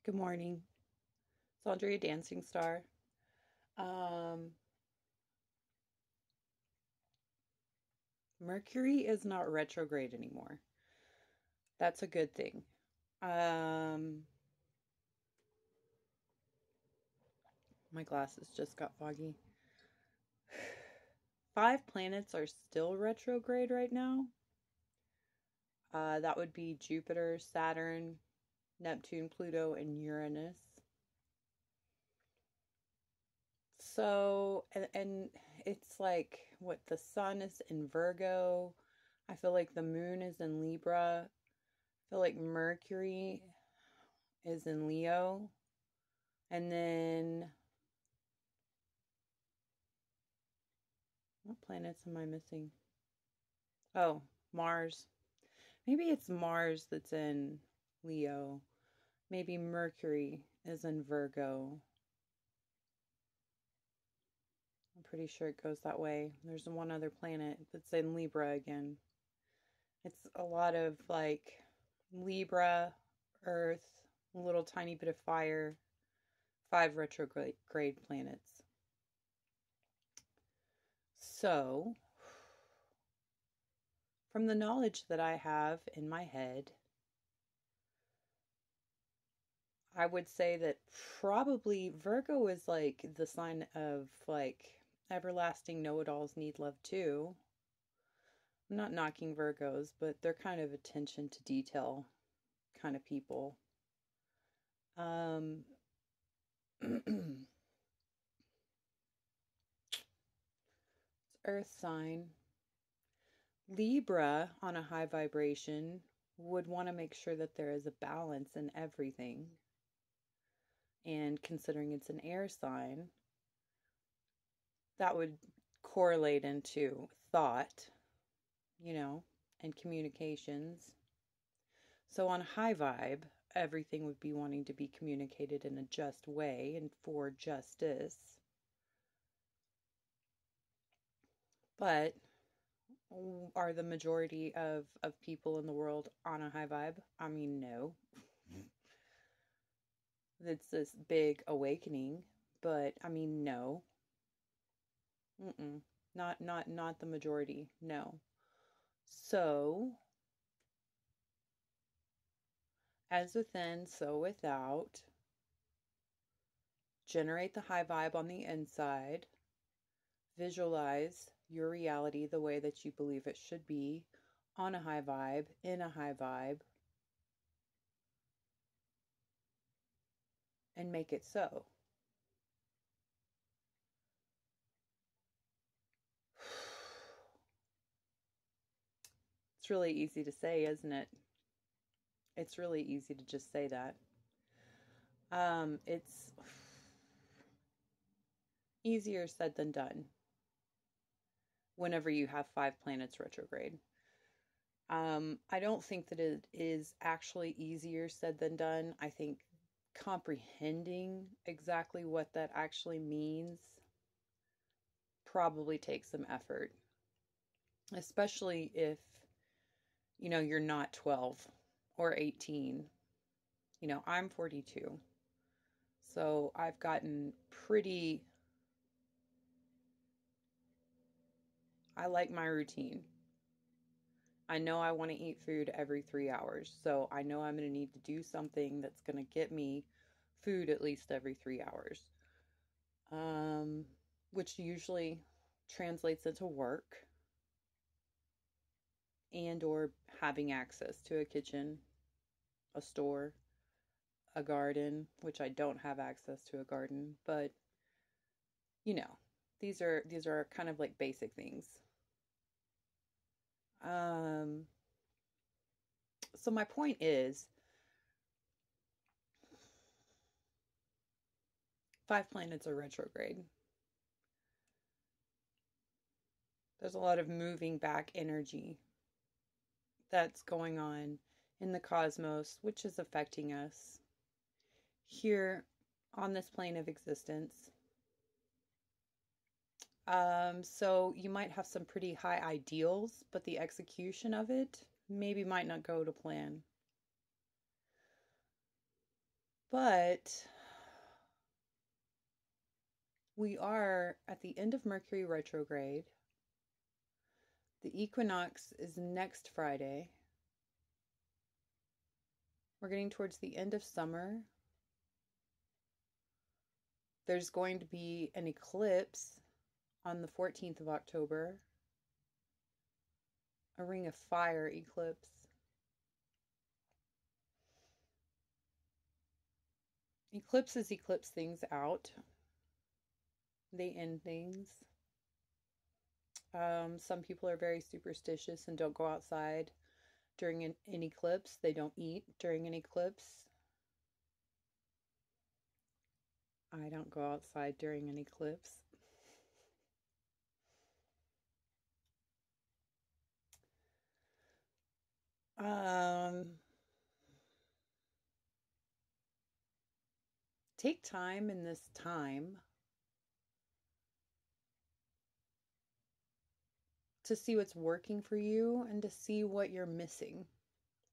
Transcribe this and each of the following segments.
Good morning. It's Andrea Dancing Star. Um, Mercury is not retrograde anymore. That's a good thing. Um, my glasses just got foggy. 5 planets are still retrograde right now. That would be Jupiter, Saturn, Neptune, Pluto, and Uranus. And it's like what the sun is in Virgo. I feel like the moon is in Libra. I feel like Mercury is in Leo. And then what planets am I missing? Oh, Mars. Maybe it's Mars that's in Leo. Maybe Mercury is in Virgo. I'm pretty sure it goes that way. There's one other planet that's in Libra again. It's a lot of like Libra, Earth, a little tiny bit of fire, 5 retrograde planets. So, from the knowledge that I have in my head, I would say that probably Virgo is like the sign of like everlasting know-it-alls need love too. I'm not knocking Virgos, but they're kind of attention to detail kind of people. Um, it's Earth sign. Libra on a high vibration would want to make sure that there is a balance in everything. And considering it's an air sign, that would correlate into thought, and communications. So on high vibe, everything would be wanting to be communicated in a just way and for justice. But are the majority of people in the world on a high vibe? I mean, no. It's this big awakening, but I mean, no. Mm-mm. Not the majority. No. So, as within, so without. Generate the high vibe on the inside. Visualize your reality the way that you believe it should be on a high vibe, in a high vibe, and make it so. It's really easy to say, isn't it? It's really easy to just say that. It's easier said than done whenever you have 5 planets retrograde. I don't think that it is actually easier said than done. I think comprehending exactly what that actually means probably takes some effort, especially if, you're not 12 or 18. I'm 42. So I've gotten I like my routine. I know I want to eat food every 3 hours. So I know I'm going to need to do something that's going to get me food at least every 3 hours. Which usually translates into work and or having access to a kitchen, a store, a garden, which I don't have access to a garden, but you know, these are kind of like basic things. Um, so my point is 5 planets are retrograde. There's a lot of moving back energy that's going on in the cosmos, which is affecting us here on this plane of existence. So you might have some pretty high ideals, but the execution of it maybe might not go to plan. But we are at the end of Mercury retrograde. The equinox is next Friday. We're getting towards the end of summer. There's going to be an eclipse on the 14th of October, a ring of fire eclipse. Eclipses eclipse things out. They end things. Some people are very superstitious and don't go outside during an eclipse. They don't eat during an eclipse. I don't go outside during an eclipse. Take time in this time to see what's working for you and to see what you're missing.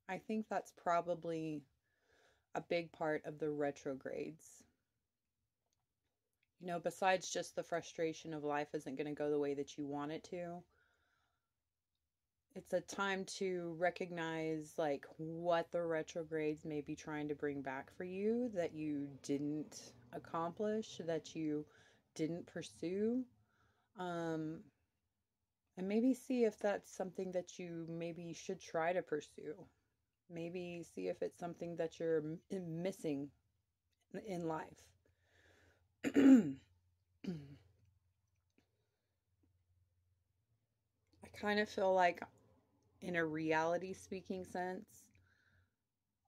I think that's probably a big part of the retrogrades. You know, besides just the frustration of life isn't going to go the way that you want it to, it's a time to recognize like what the retrogrades may be trying to bring back for you that you didn't accomplish, that you didn't pursue. And maybe see if that's something that you maybe should try to pursue. Maybe see if it's something that you're missing in life. I kind of feel like, in a reality speaking sense,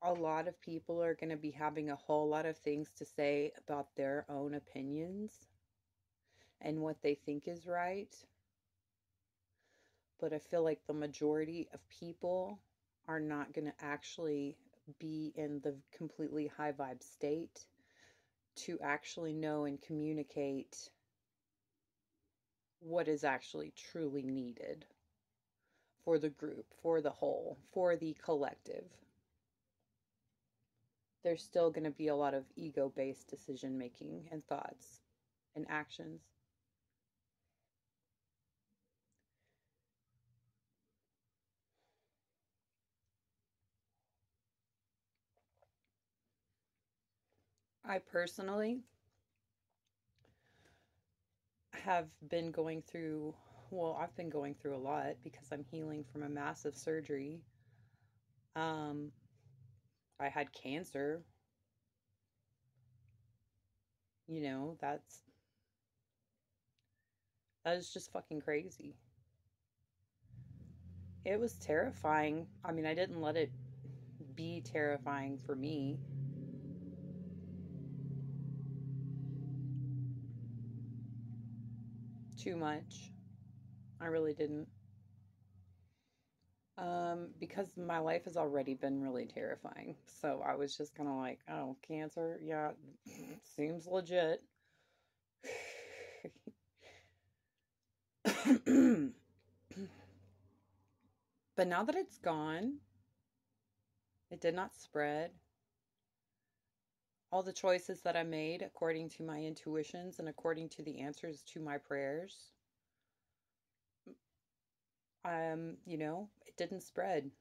a lot of people are going to be having a whole lot of things to say about their own opinions and what they think is right. But I feel like the majority of people are not going to actually be in the completely high vibe state to actually know and communicate what is actually truly needed for the group, for the whole, for the collective. There's still going to be a lot of ego-based decision making and thoughts and actions. I personally have been going through, well, I've been going through a lot because I'm healing from a massive surgery. Um, I had cancer. You know, that is just fucking crazy. It was terrifying. I mean, I didn't let it be terrifying for me. Too much. I really didn't. Because my life has already been really terrifying. So I was just kind of like, oh, cancer? Yeah, seems legit. But now that it's gone, it did not spread. All the choices that I made according to my intuitions and according to the answers to my prayers, it didn't spread.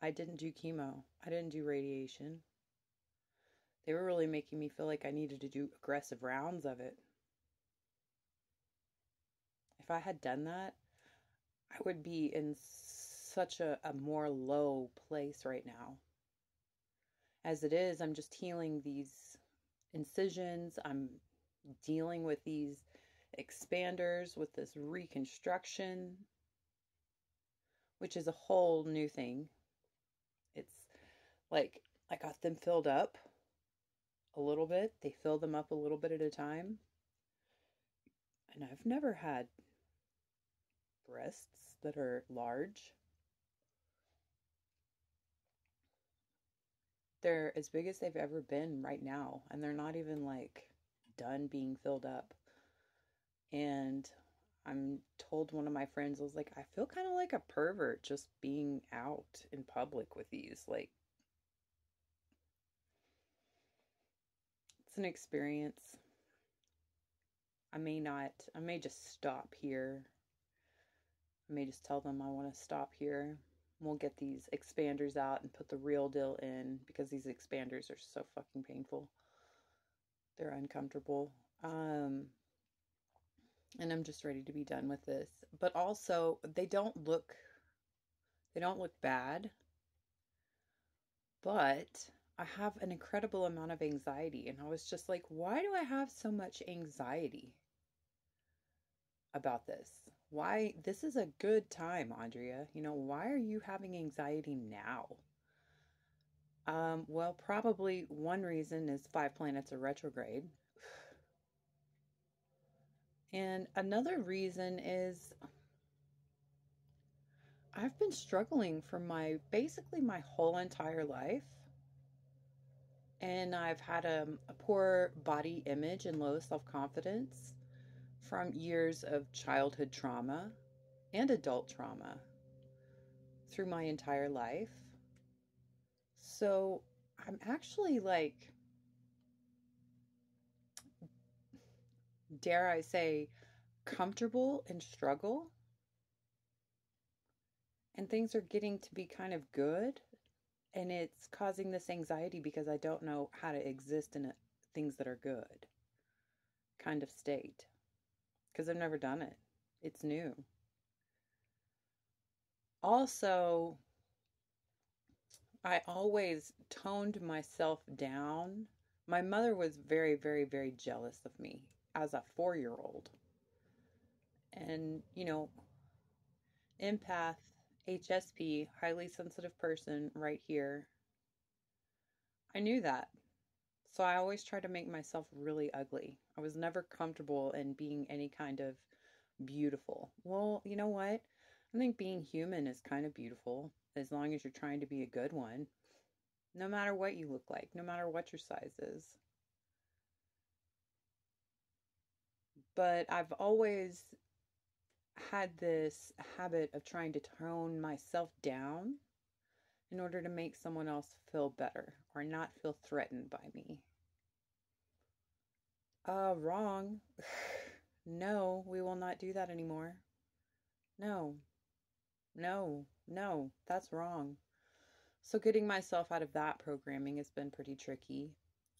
I didn't do chemo. I didn't do radiation. They were really making me feel like I needed to do aggressive rounds of it. If I had done that, I would be in such a more low place right now. As it is, I'm just healing these incisions. I'm dealing with these expanders, with this reconstruction, which is a whole new thing. It's like I got them filled up a little bit. They fill them up a little bit at a time. And I've never had breasts that are large. They're as big as they've ever been right now, and they're not even like done being filled up. And I'm told one of my friends, I was like, I feel kind of like a pervert just being out in public with these. Like, an experience. I may just stop here. I may just tell them I want to stop here. We'll get these expanders out and put the real deal in, because these expanders are so fucking painful. They're uncomfortable. And I'm just ready to be done with this. But also, they don't look bad, but I have an incredible amount of anxiety. And I was just like, why do I have so much anxiety about this? Why? This is a good time, Andrea. Why are you having anxiety now? Well, probably one reason is 5 planets are retrograde. And another reason is I've been struggling for basically my whole entire life. And I've had a poor body image and low self-confidence from years of childhood trauma and adult trauma through my entire life. So I'm actually, like, dare I say, comfortable in struggle. And things are getting to be kind of good. And it's causing this anxiety because I don't know how to exist in things that are good kind of state. Because I've never done it. It's new. Also, I always toned myself down. My mother was very, very, very jealous of me as a 4-year-old. And, empath, HSP, highly sensitive person right here. I knew that. So I always tried to make myself really ugly. I was never comfortable in being any kind of beautiful. Well, you know what? I think being human is kind of beautiful, as long as you're trying to be a good one. No matter what you look like, no matter what your size is. But I've always had this habit of trying to tone myself down in order to make someone else feel better or not feel threatened by me. Wrong. No, we will not do that anymore. No, that's wrong. So getting myself out of that programming has been pretty tricky.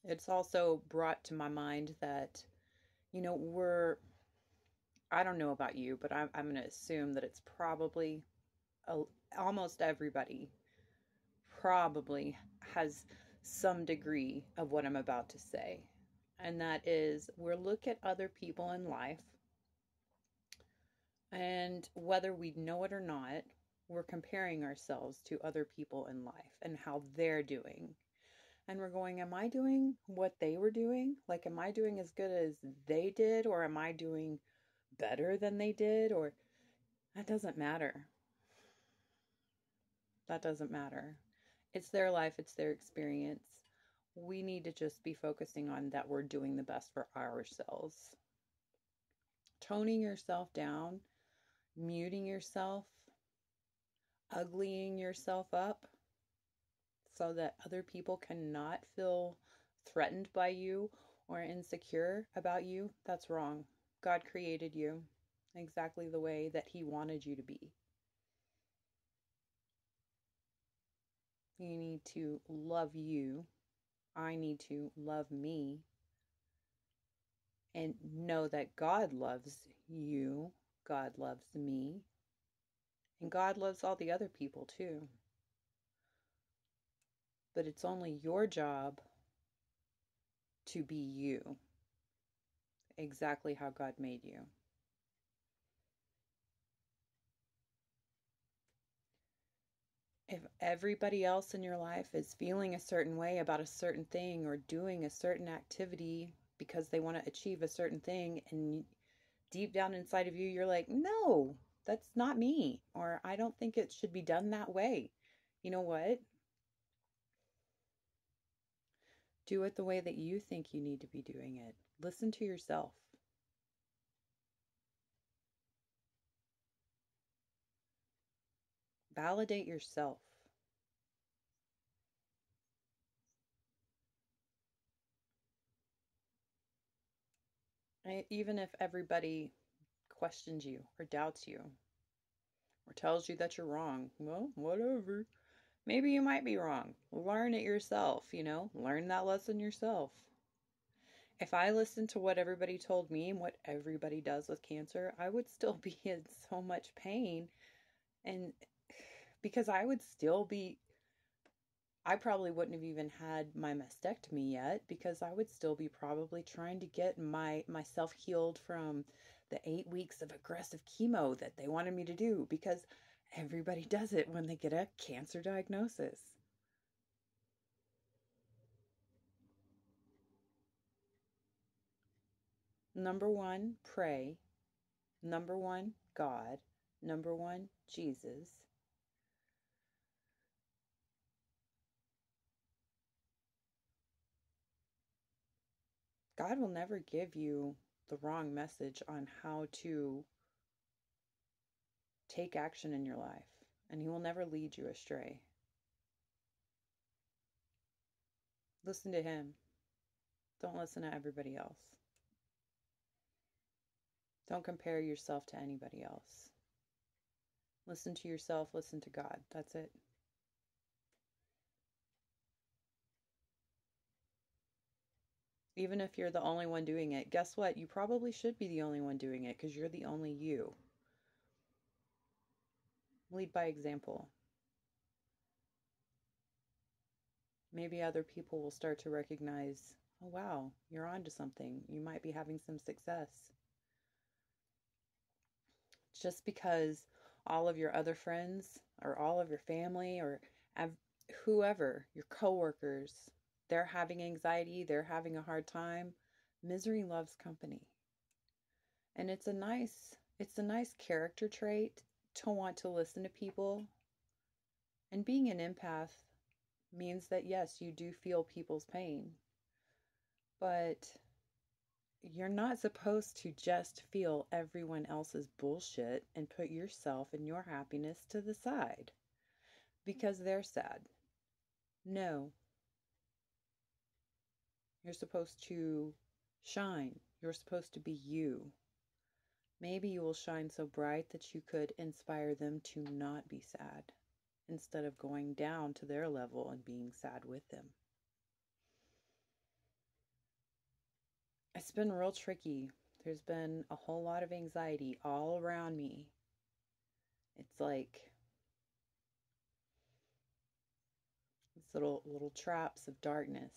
It's also brought to my mind that, I don't know about you, but I'm going to assume that it's probably almost everybody probably has some degree of what I'm about to say. And that is, we look at other people in life, and whether we know it or not, we're comparing ourselves to other people in life and how they're doing. And we're going, am I doing what they were doing? Like, am I doing as good as they did? Or am I doing better than they did? Or that doesn't matter. That doesn't matter. It's their life. It's their experience. We need to just be focusing on that we're doing the best for ourselves. Toning yourself down, muting yourself, uglying yourself up so that other people cannot feel threatened by you or insecure about you, that's wrong. God created you exactly the way that He wanted you to be. You need to love you. I need to love me. And know that God loves you. God loves me. And God loves all the other people too. But it's only your job to be you. Exactly how God made you. If everybody else in your life is feeling a certain way about a certain thing or doing a certain activity because they want to achieve a certain thing, and deep down inside of you, you're like, no, that's not me, or I don't think it should be done that way. You know what? Do it the way that you think you need to be doing it. Listen to yourself. Validate yourself. Even if everybody questions you or doubts you or tells you that you're wrong, well, whatever. Maybe you might be wrong. Learn it yourself, learn that lesson yourself. If I listened to what everybody told me and what everybody does with cancer, I would still be in so much pain. And because I probably wouldn't have even had my mastectomy yet, because I would still be probably trying to get myself healed from the 8 weeks of aggressive chemo that they wanted me to do, because everybody does it when they get a cancer diagnosis. Number one, pray. Number one, God. Number one, Jesus. God will never give you the wrong message on how to take action in your life, and He will never lead you astray. Listen to Him. Don't listen to everybody else. Don't compare yourself to anybody else. Listen to yourself, listen to God. That's it. Even if you're the only one doing it, guess what? You probably should be the only one doing it, because you're the only you. Lead by example. Maybe other people will start to recognize, oh wow, you're onto something. You might be having some success. Just because all of your other friends or all of your family or whoever, your coworkers, they're having anxiety, they're having a hard time, misery loves company. And it's a nice character trait to want to listen to people. And being an empath means that yes, you do feel people's pain. But you're not supposed to just feel everyone else's bullshit and put yourself and your happiness to the side because they're sad. No. You're supposed to shine. You're supposed to be you. Maybe you will shine so bright that you could inspire them to not be sad instead of going down to their level and being sad with them. It's been real tricky. There's been a whole lot of anxiety all around me. It's like these little traps of darkness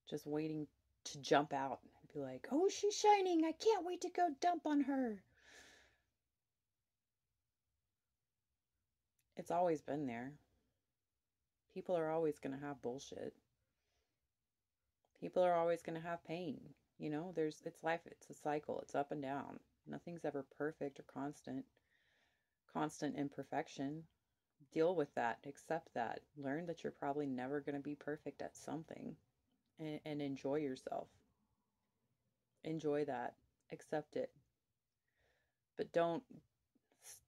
just waiting to jump out and be like, oh, she's shining. I can't wait to go dump on her. It's always been there. People are always going to have bullshit. People are always going to have pain. It's life. It's a cycle. It's up and down. Nothing's ever perfect or constant. Constant imperfection. Deal with that. Accept that. Learn that you're probably never going to be perfect at something. And enjoy yourself. Enjoy that. Accept it. But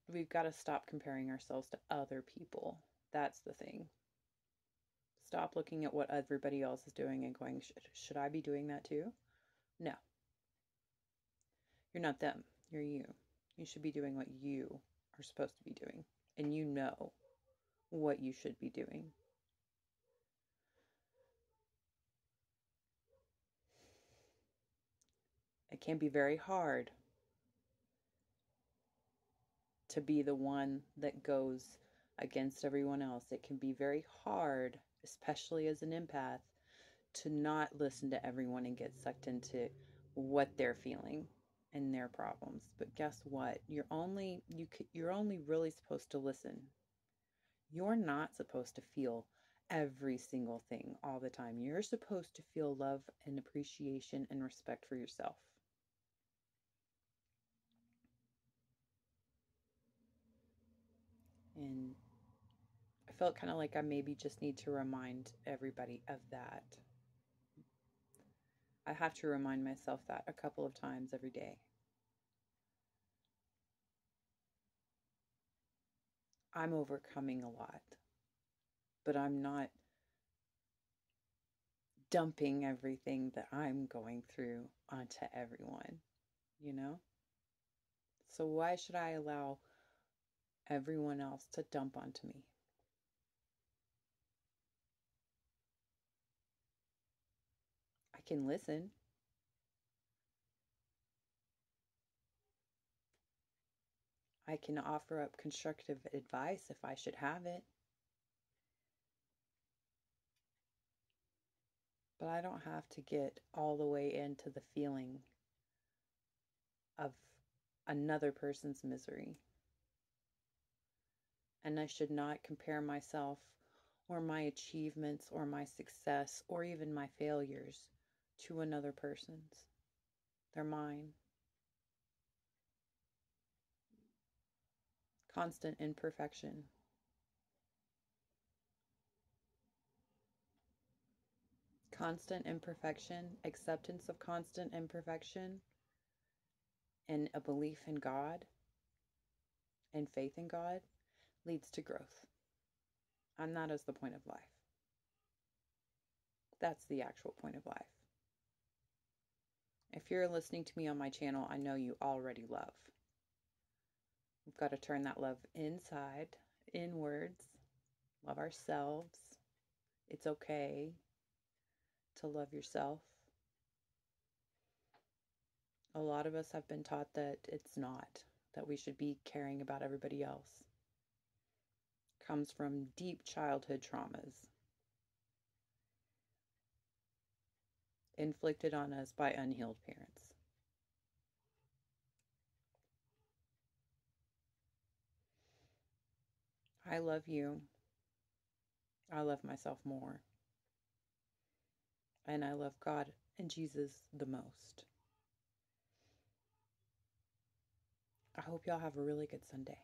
we've got to stop comparing ourselves to other people. That's the thing. Stop looking at what everybody else is doing and going, should I be doing that too? No. You're not them. You're you. You should be doing what you are supposed to be doing. And you know what you should be doing. It can be very hard to be the one that goes against everyone else. It can be very hard, especially as an empath, to not listen to everyone and get sucked into what they're feeling and their problems. But guess what? You're only really supposed to listen. You're not supposed to feel every single thing all the time. You're supposed to feel love and appreciation and respect for yourself. And I felt kind of like I maybe just need to remind everybody of that. I have to remind myself that a couple of times every day. I'm overcoming a lot, but I'm not dumping everything that I'm going through onto everyone, you know? So why should I allow everyone else to dump onto me? I can listen. I can offer up constructive advice if I should have it. But I don't have to get all the way into the feeling of another person's misery. And I should not compare myself or my achievements or my success or even my failures to another person's. They're mine. Constant imperfection. Constant imperfection, acceptance of constant imperfection, and a belief in God and faith in God leads to growth. And that is the point of life. That's the actual point of life. If you're listening to me on my channel, I know you already love. We've got to turn that love inside, inwards, love ourselves. It's okay to love yourself. A lot of us have been taught that it's not, that we should be caring about everybody else. It comes from deep childhood traumas inflicted on us by unhealed parents. I love you. I love myself more. And I love God and Jesus the most. I hope y'all have a really good Sunday.